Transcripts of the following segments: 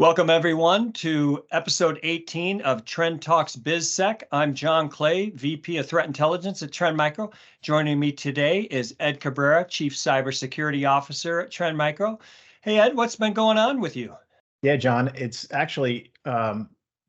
Welcome everyone to episode 18 of Trend Talks BizSec. I'm Jon Clay, VP of Threat Intelligence at Trend Micro. Joining me today is Ed Cabrera, Chief Cybersecurity Officer at Trend Micro. Hey Ed, what's been going on with you? Yeah, John, it's actually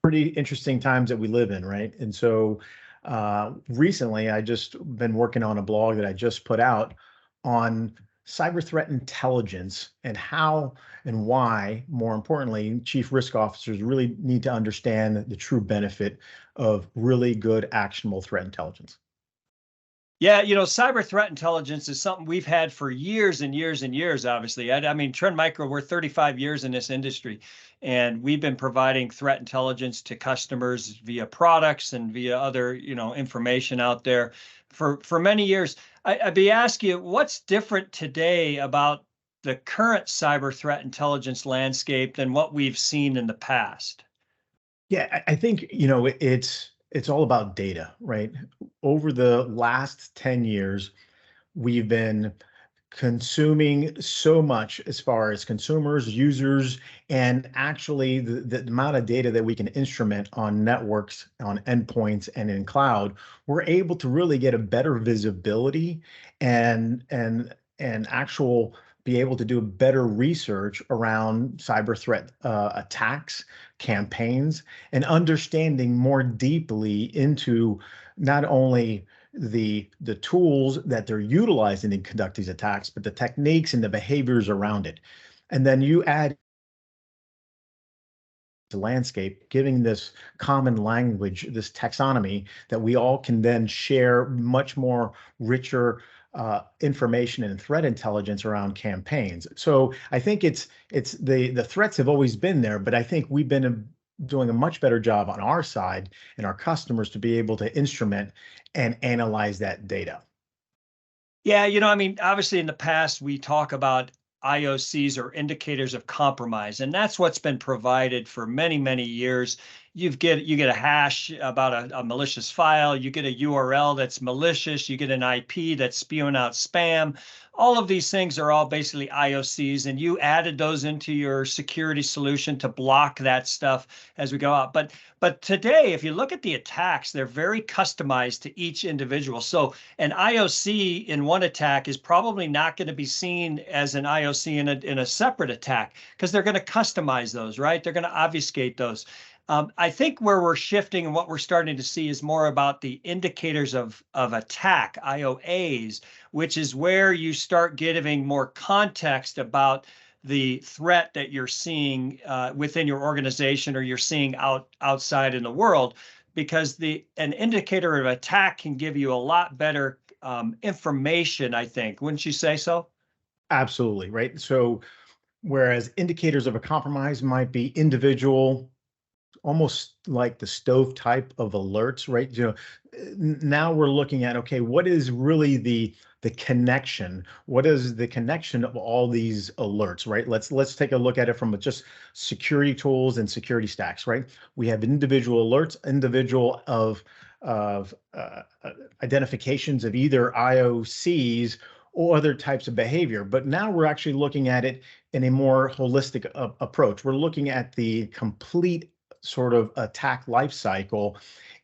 pretty interesting times that we live in, right? And so recently I just been working on a blog that I just put out on cyber threat intelligence and how and why, more importantly, chief risk officers really need to understand the true benefit of really good actionable threat intelligence. Yeah, cyber threat intelligence is something we've had for years and years and years, obviously. I mean, Trend Micro, we're 35 years in this industry, and we've been providing threat intelligence to customers via products and via other, information out there for many years. I'd be asking you, what's different today about the current cyber threat intelligence landscape than what we've seen in the past? Yeah, I think, it's all about data, right? Over the last 10 years, we've been consuming so much as far as consumers, users, and actually the amount of data that we can instrument on networks, on endpoints, and in cloud, we're able to really get a better visibility and actual be able to do better research around cyber threat attacks, campaigns, and understanding more deeply into not only the tools that they're utilizing to conduct these attacks, but the techniques and the behaviors around it. And then you add the landscape, giving this common language, this taxonomy that we all can then share much more richer information and threat intelligence around campaigns. So I think it's the threats have always been there, but I think we've been doing a much better job on our side and our customers to be able to instrument and analyze that data. Yeah, I mean, obviously in the past we talk about IOCs or indicators of compromise, and that's what's been provided for many, many years. You get a hash about a malicious file, you get a URL that's malicious, you get an IP that's spewing out spam. All of these things are all basically IOCs, and you added those into your security solution to block that stuff as we go out. But today, if you look at the attacks, they're very customized to each individual. So an IOC in one attack is probably not going to be seen as an IOC in a separate attack because they're going to customize those, right? They're going to obfuscate those. I think where we're shifting and what we're starting to see is more about the indicators of attack, IOAs, which is where you start giving more context about the threat that you're seeing within your organization or you're seeing outside in the world, because an indicator of attack can give you a lot better information, I think. Wouldn't you say so? Absolutely, right? So whereas indicators of a compromise might be individual, almost like the stove type of alerts, right? Now we're looking at, okay, what is really the connection? What is the connection of all these alerts, right? Let's take a look at it from just security tools and security stacks, right? We have individual alerts, individual of identifications of either IOCs or other types of behavior. But now we're actually looking at it in a more holistic approach. We're looking at the complete sort of attack life cycle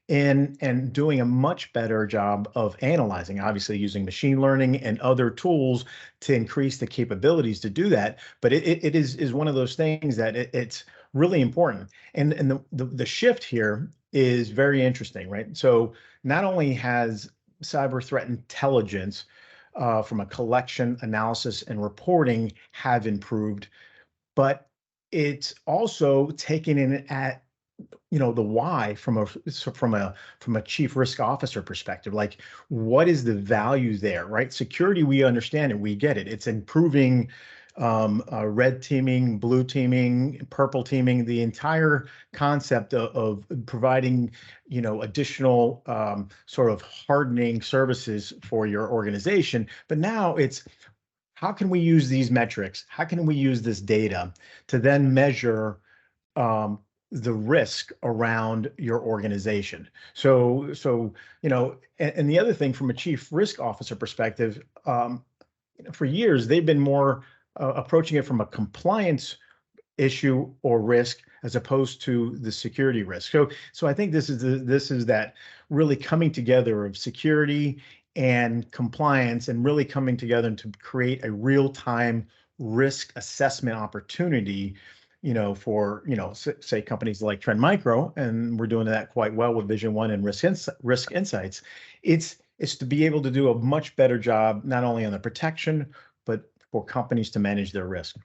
and doing a much better job of analyzing, obviously using machine learning and other tools to increase the capabilities to do that. But it is one of those things that it's really important. And the shift here is very interesting, right? So not only has cyber threat intelligence from a collection, analysis, and reporting have improved, but it's also taken in at the why from a chief risk officer perspective. Like, what is the value there, right? Security, we understand it, we get it. It's improving red teaming, blue teaming, purple teaming, the entire concept of providing additional sort of hardening services for your organization. But now it's, how can we use these metrics? How can we use this data to then measure the risk around your organization? So and the other thing from a chief risk officer perspective, for years they've been more approaching it from a compliance issue or risk as opposed to the security risk. So I think this is that really coming together of security and compliance and really coming together to create a real-time risk assessment opportunity, for, say companies like Trend Micro, and we're doing that quite well with Vision One and Risk Insights. It's to be able to do a much better job, not only on the protection, but for companies to manage their risk.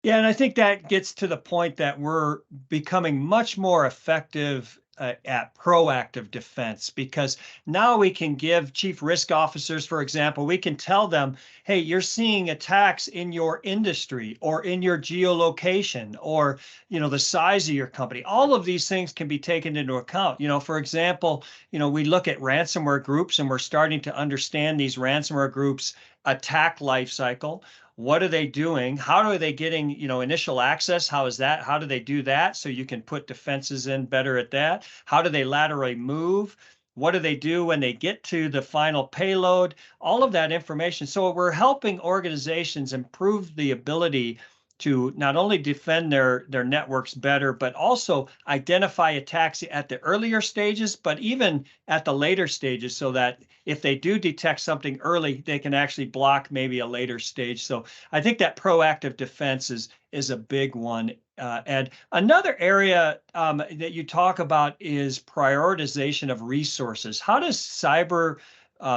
Yeah, and I think that gets to the point that we're becoming much more effective at proactive defense, because now we can give chief risk officers, for example, we can tell them, hey, you're seeing attacks in your industry or in your geolocation or, the size of your company. All of these things can be taken into account. For example, we look at ransomware groups, and we're starting to understand these ransomware groups attack life cycle. What are they doing? How are they getting, initial access? How is that? How do they do that? So you can put defenses in better at that. How do they laterally move? What do they do when they get to the final payload? All of that information. So we're helping organizations improve the ability to not only defend their networks better, but also identify attacks at the earlier stages, but even at the later stages, so that if they do detect something early, they can actually block maybe a later stage. So I think that proactive defense is a big one. And another area that you talk about is prioritization of resources. How does cyber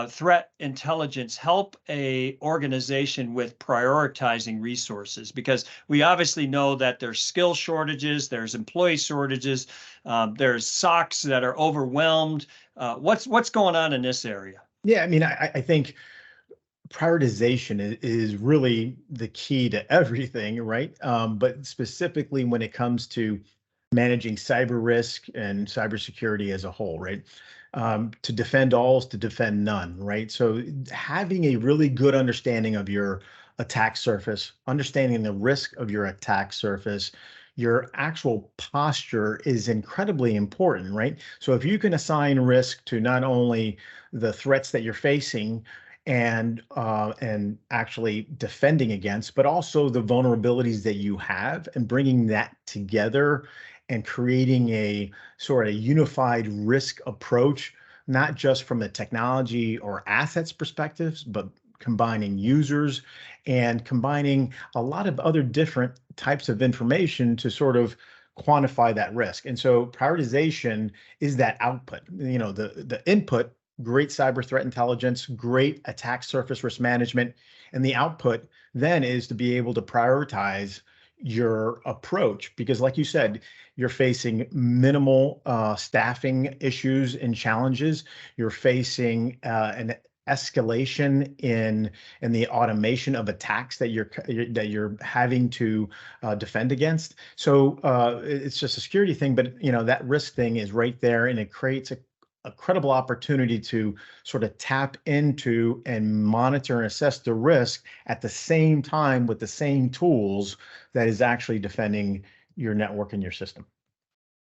threat intelligence help a organization with prioritizing resources? Because we obviously know that there's skill shortages, there's employee shortages, there's SOCs that are overwhelmed. What's going on in this area? Yeah, I mean, I think prioritization is really the key to everything, right? But specifically when it comes to managing cyber risk and cybersecurity as a whole, right? To defend all is to defend none, right? So having a really good understanding of your attack surface, understanding the risk of your attack surface, your actual posture is incredibly important, right? So if you can assign risk to not only the threats that you're facing and actually defending against, but also the vulnerabilities that you have, and bringing that together and creating a sort of unified risk approach, not just from the technology or assets perspectives, but combining users and combining a lot of other different types of information to sort of quantify that risk. And so prioritization is that output. The input, great cyber threat intelligence, great attack surface risk management, and the output then is to be able to prioritize your approach, because like you said, you're facing minimal staffing issues and challenges. You're facing an escalation in the automation of attacks that you're having to defend against. So it's just a security thing, but that risk thing is right there, and it creates a credible opportunity to sort of tap into and monitor and assess the risk at the same time with the same tools that is actually defending your network and your system.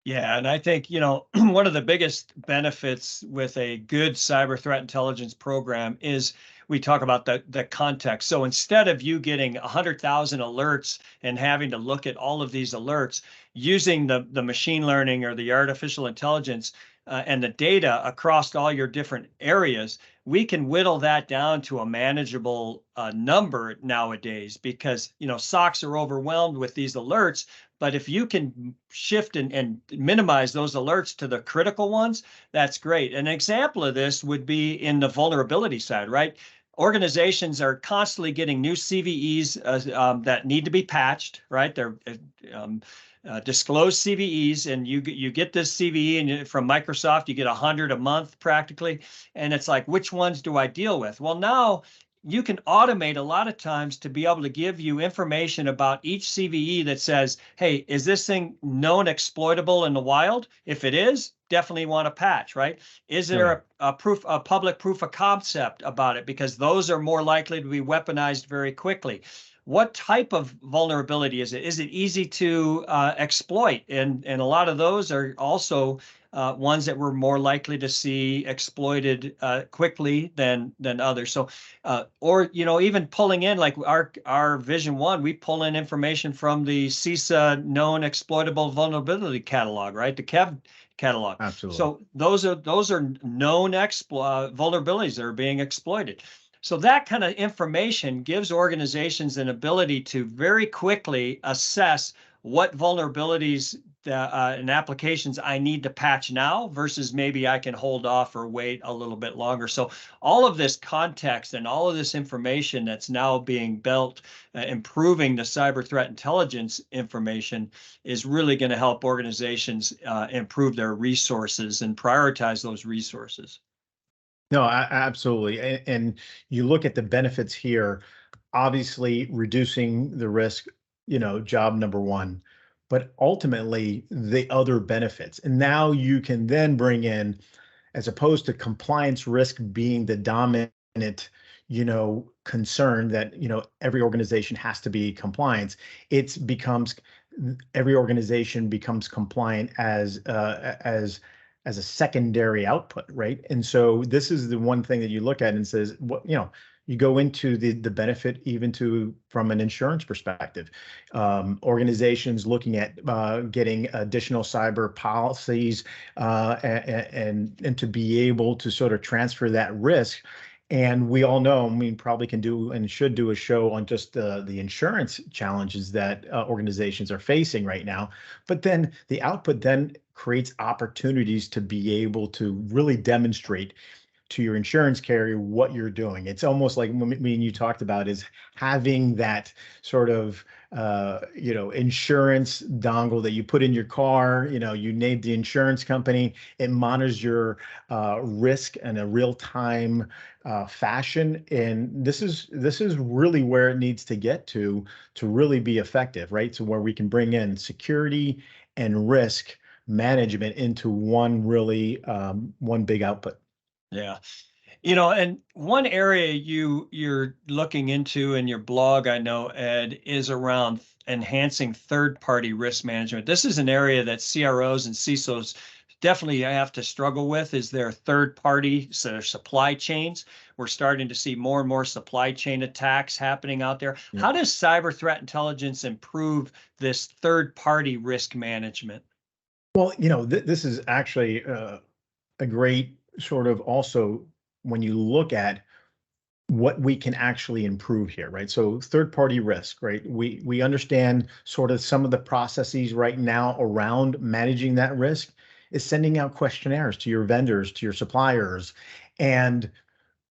Yeah, and I think, one of the biggest benefits with a good cyber threat intelligence program is we talk about the context. So instead of you getting 100,000 alerts and having to look at all of these alerts, using the machine learning or the artificial intelligence and the data across all your different areas, we can whittle that down to a manageable number nowadays, because SOCs are overwhelmed with these alerts. But if you can shift and minimize those alerts to the critical ones, that's great. An example of this would be in the vulnerability side, right? Organizations are constantly getting new CVEs that need to be patched, right? They're disclosed CVEs, and you get this CVE and from Microsoft, you get 100 a month practically, and it's like, which ones do I deal with? Well, now you can automate a lot of times to be able to give you information about each CVE that says, hey, is this thing known exploitable in the wild? If it is, definitely want to patch, right? Is there a public proof of concept about it? Because those are more likely to be weaponized very quickly. what type of vulnerability is it? Is it easy to exploit? And a lot of those are also ones that we're more likely to see exploited quickly than others. So, or even pulling in like our Vision One, we pull in information from the CISA known exploitable vulnerability catalog, right? The KEV catalog. Absolutely. So those are known vulnerabilities that are being exploited. So that kind of information gives organizations an ability to very quickly assess what vulnerabilities and applications I need to patch now versus maybe I can hold off or wait a little bit longer. So all of this context and all of this information that's now being built, improving the cyber threat intelligence information is really going to help organizations improve their resources and prioritize those resources. No, absolutely. And you look at the benefits here, obviously reducing the risk, job number one, but ultimately the other benefits. And now you can then bring in, as opposed to compliance risk being the dominant, concern that, every organization has to be compliant, every organization becomes compliant as a secondary output, right? And so this is the one thing that you look at and says, what, you go into the benefit even from an insurance perspective. Organizations looking at getting additional cyber policies and to be able to sort of transfer that risk. And we all know, probably can do and should do a show on just the insurance challenges that organizations are facing right now. But then the output then creates opportunities to be able to really demonstrate to your insurance carrier what you're doing. It's almost like me and you talked about is having that sort of insurance dongle that you put in your car. You name the insurance company, it monitors your risk in a real-time fashion. And this is really where it needs to get to really be effective, right? So where we can bring in security and risk management into one big output. Yeah. And one area you're looking into in your blog, I know, Ed, is around enhancing third-party risk management. This is an area that CROs and CISOs definitely have to struggle with, is their third-party supply chains. We're starting to see more and more supply chain attacks happening out there. Yeah. How does cyber threat intelligence improve this third-party risk management? Well, this is actually a great sort of also when you look at what we can actually improve here, right? So third-party risk, right? We understand sort of some of the processes right now around managing that risk is sending out questionnaires to your vendors, to your suppliers, and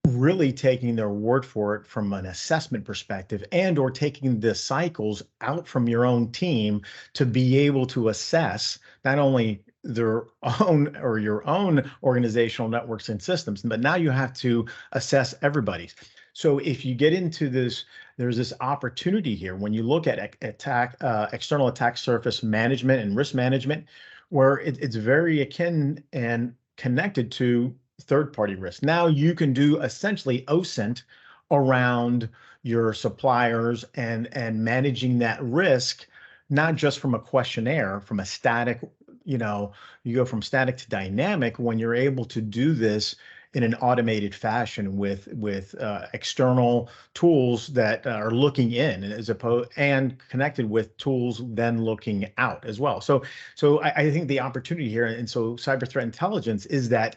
really taking their word for it from an assessment perspective and or taking the cycles out from your own team to be able to assess not only their own or your own organizational networks and systems, but now you have to assess everybody's. So if you get into this, there's this opportunity here when you look at external attack surface management and risk management, where it's very akin and connected to third-party risk. Now you can do essentially OSINT around your suppliers and managing that risk, not just from a questionnaire, from a static, you go from static to dynamic when you're able to do this in an automated fashion with external tools that are looking in as opposed and connected with tools then looking out as well. So I think the opportunity here, and so cyber threat intelligence is that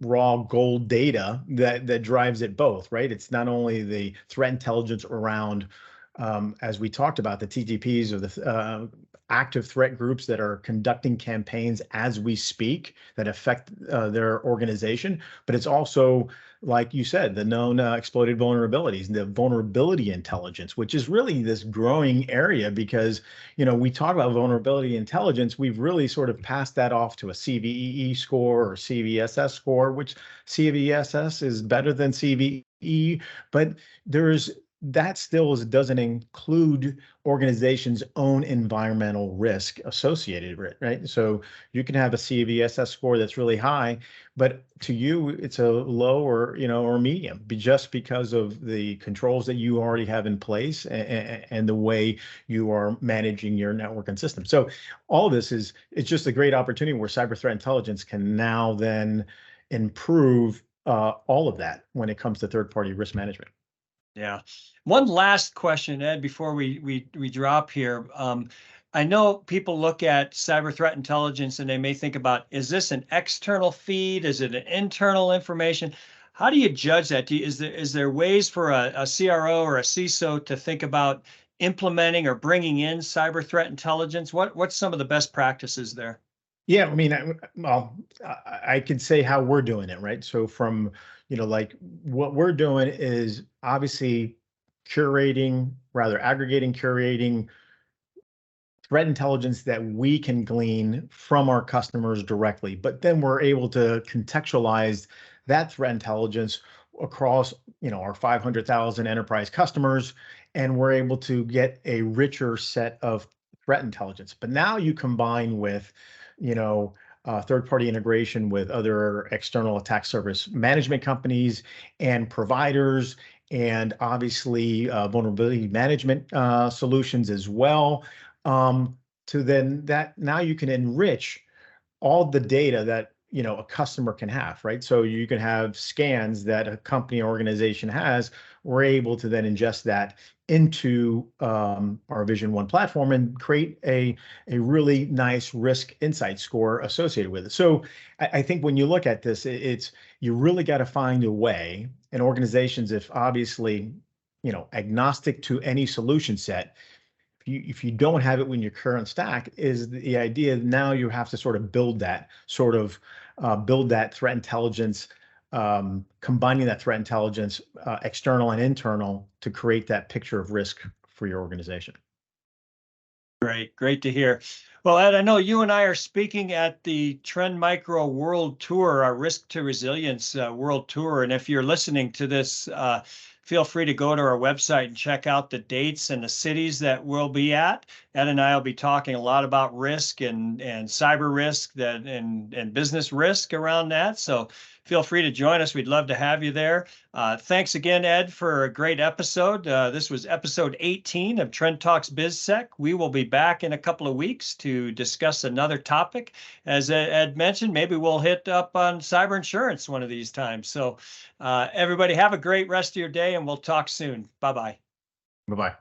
raw gold data that drives it both, right? It's not only the threat intelligence around, as we talked about, the TTPs or the active threat groups that are conducting campaigns as we speak that affect their organization, but it's also, like you said, the known exploited vulnerabilities, the vulnerability intelligence, which is really this growing area because, we talk about vulnerability intelligence, we've really sort of passed that off to a CVEE score or CVSS score, which CVSS is better than CVE, but there's that still doesn't include organizations' own environmental risk associated with it, right? So you can have a CVSS score that's really high, but to you it's a low or or medium, just because of the controls that you already have in place and the way you are managing your network and system. So all of this it's just a great opportunity where cyber threat intelligence can now then improve all of that when it comes to third-party risk management. Yeah. One last question, Ed, before we drop here. I know people look at cyber threat intelligence and they may think about, is this an external feed? Is it an internal information? How do you judge that? Is there ways for a CRO or a CISO to think about implementing or bringing in cyber threat intelligence? What's some of the best practices there? Yeah, I mean, I could say how we're doing it, right? So from, like what we're doing is obviously aggregating, curating threat intelligence that we can glean from our customers directly. But then we're able to contextualize that threat intelligence across, our 500,000 enterprise customers, and we're able to get a richer set of threat intelligence. But now you combine with, third-party integration with other external attack surface management companies and providers, and obviously vulnerability management solutions as well. To then that now you can enrich all the data that a customer can have, right? So you can have scans that a company or organization has. We're able to then ingest that into our Vision One platform and create a really nice risk insight score associated with it. So I think when you look at this, it's you really got to find a way, and organizations, if obviously agnostic to any solution set, if you don't have it in your current stack, is the idea now you have to sort of build that threat intelligence, combining that threat intelligence, external and internal, to create that picture of risk for your organization. Great to hear. Well, Ed, I know you and I are speaking at the Trend Micro World Tour, our Risk to Resilience World Tour. And if you're listening to this, feel free to go to our website and check out the dates and the cities that we'll be at. Ed and I will be talking a lot about risk and cyber risk and business risk around that. So feel free to join us. We'd love to have you there. Thanks again, Ed, for a great episode. This was episode 18 of Trend Talks BizSec. We will be back in a couple of weeks to discuss another topic. As Ed mentioned, maybe we'll hit up on cyber insurance one of these times. So everybody have a great rest of your day, and we'll talk soon. Bye-bye. Bye-bye.